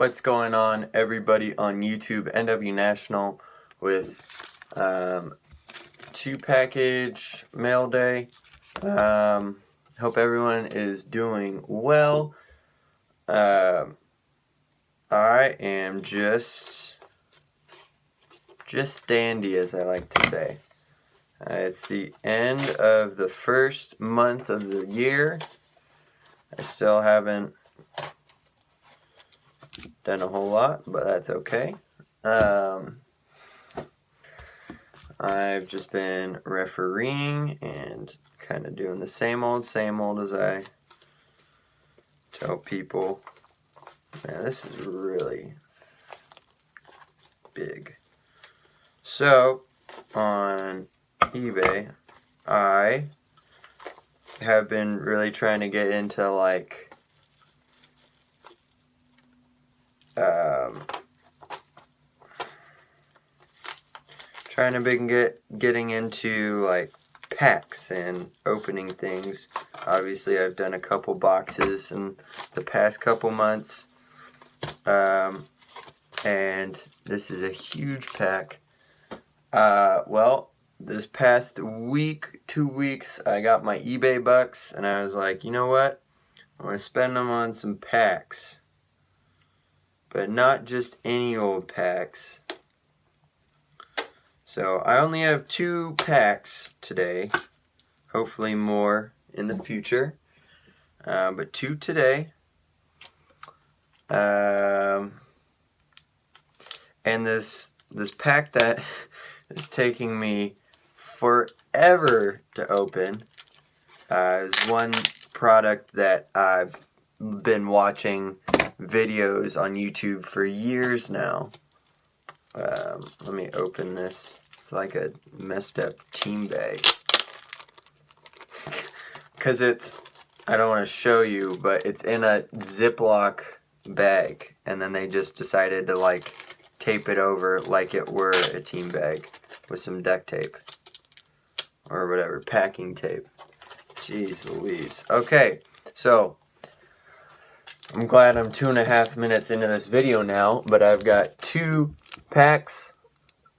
What's going on, everybody on YouTube? NW National with 2-package mail day. Hope everyone is doing well. I am just dandy, as I like to say. It's the end of the first month of the year. I still haven't done a whole lot, but that's okay. I've just been refereeing and kind of doing the same old as I tell people. Man, this is really big. So, on eBay, I have been really trying to get into like getting into like packs and opening things. Obviously, I've done a couple boxes in the past couple months, and this is a huge pack. Well, this past week, 2 weeks, I got my eBay bucks, and I was like, you know what? I'm going to spend them on some packs. But not just any old packs. So I only have 2 packs today. Hopefully more in the future. But 2 today. And this pack that is taking me forever to open is one product that I've been watching videos on YouTube for years now. Let me open this. It's like a messed up team bag. Because I don't want to show you, but it's in a Ziploc bag. And then they just decided to like tape it over like it were a team bag with some duct tape. Or whatever, packing tape. Jeez Louise. Okay, so I'm glad I'm 2.5 minutes into this video now, but I've got 2 packs.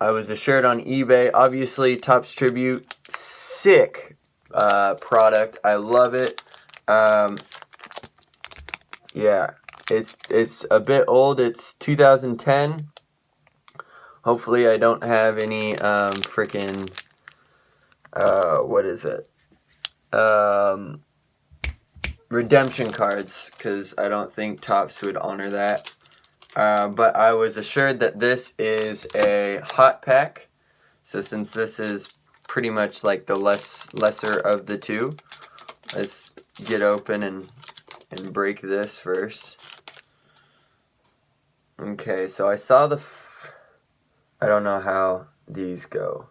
I was assured on eBay, obviously Topps Tribute, sick product. I love it. Yeah, it's a bit old. It's 2010. Hopefully I don't have any freaking what is it? Redemption cards, because I don't think Topps would honor that. But I was assured that this is a hot pack. So since this is pretty much like the lesser of the 2, let's get open and break this first. Okay, so I saw I don't know how these go.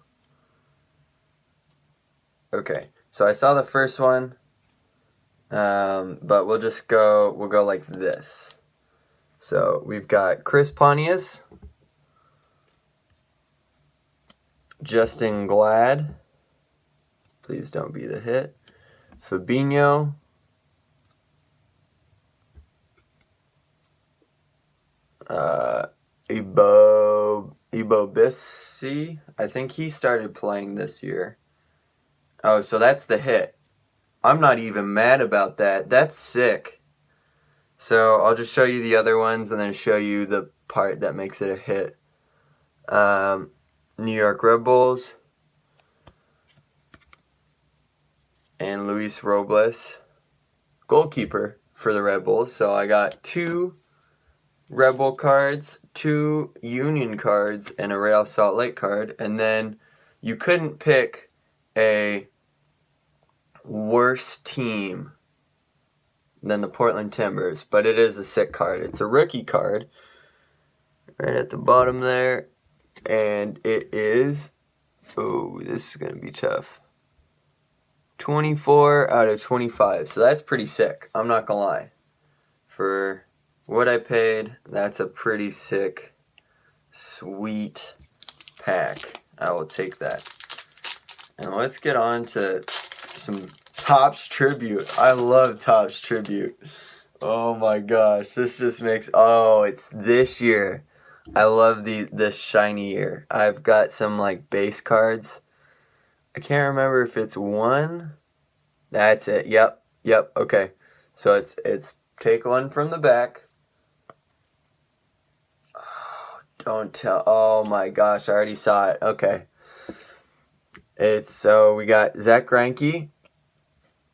Okay, so I saw the first one. But we'll go like this. So we've got Chris Pontius, Justin Glad, please don't be the hit, Fabinho, Ibobisi, I think he started playing this year. Oh, so that's the hit. I'm not even mad about that. That's sick. So I'll just show you the other ones and then show you the part that makes it a hit. New York Red Bulls and Luis Robles, goalkeeper for the Red Bulls. So I got 2 Red Bull cards, 2 Union cards, and a Real Salt Lake card. And then you couldn't pick a worse team than the Portland Timbers, but it is a sick card. It's a rookie card right at the bottom there, and it is, oh, this is going to be tough, 24 out of 25, so that's pretty sick. I'm not going to lie. For what I paid, that's a pretty sick, sweet pack. I will take that. And let's get on to some Topps Tribute. I love Topps Tribute. Oh my gosh, this just makes, oh, it's this year. I love the shiny year. I've got some like base cards. I can't remember if it's one. That's it. Yep. Yep. Okay. So it's take one from the back. Oh, don't tell. Oh my gosh, I already saw it. Okay. So we got Zach Greinke.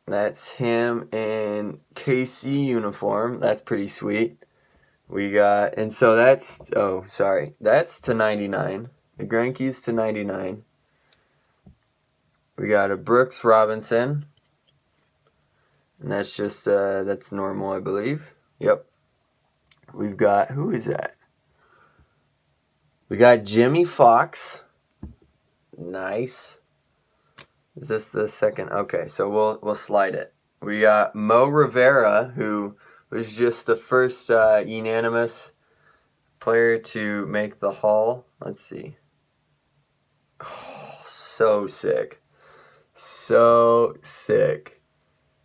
That's him in KC uniform. That's pretty sweet. We got, and so that's, oh, sorry. That's to 99. The Greinke's to 99. We got a Brooks Robinson. And that's just, that's normal, I believe. Yep. We've got, who is that? We got Jimmy Fox. Nice. Is this the second? Okay, so we'll slide it. We got Mo Rivera, who was just the first unanimous player to make the Hall. Let's see. Oh, so sick. So sick.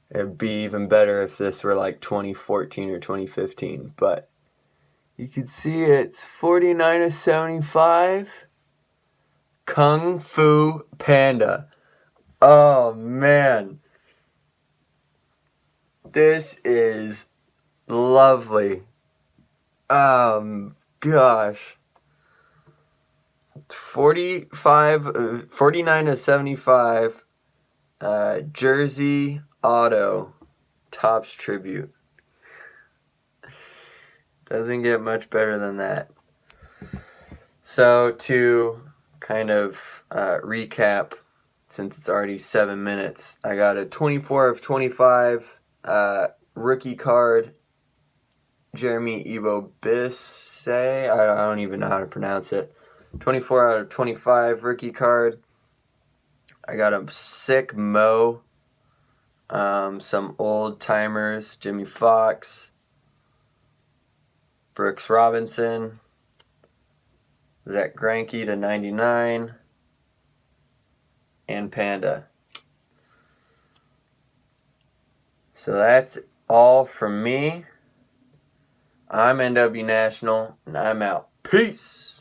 It'd be even better if this were like 2014 or 2015, but you can see it's 49/75. Kung Fu Panda. Oh man. This is lovely. Gosh. 49/75 Jersey Auto Topps Tribute. Doesn't get much better than that. So to kind of recap, since it's already 7 minutes, I got a 24/25 rookie card, Jeremy Evo Bissay. I don't even know how to pronounce it. 24/25 rookie card. I got a sick Mo. Some old timers, Jimmy Fox, Brooks Robinson, Zach Greinke to 99, and Panda. So that's all from me. I'm NW National, and I'm out. Peace!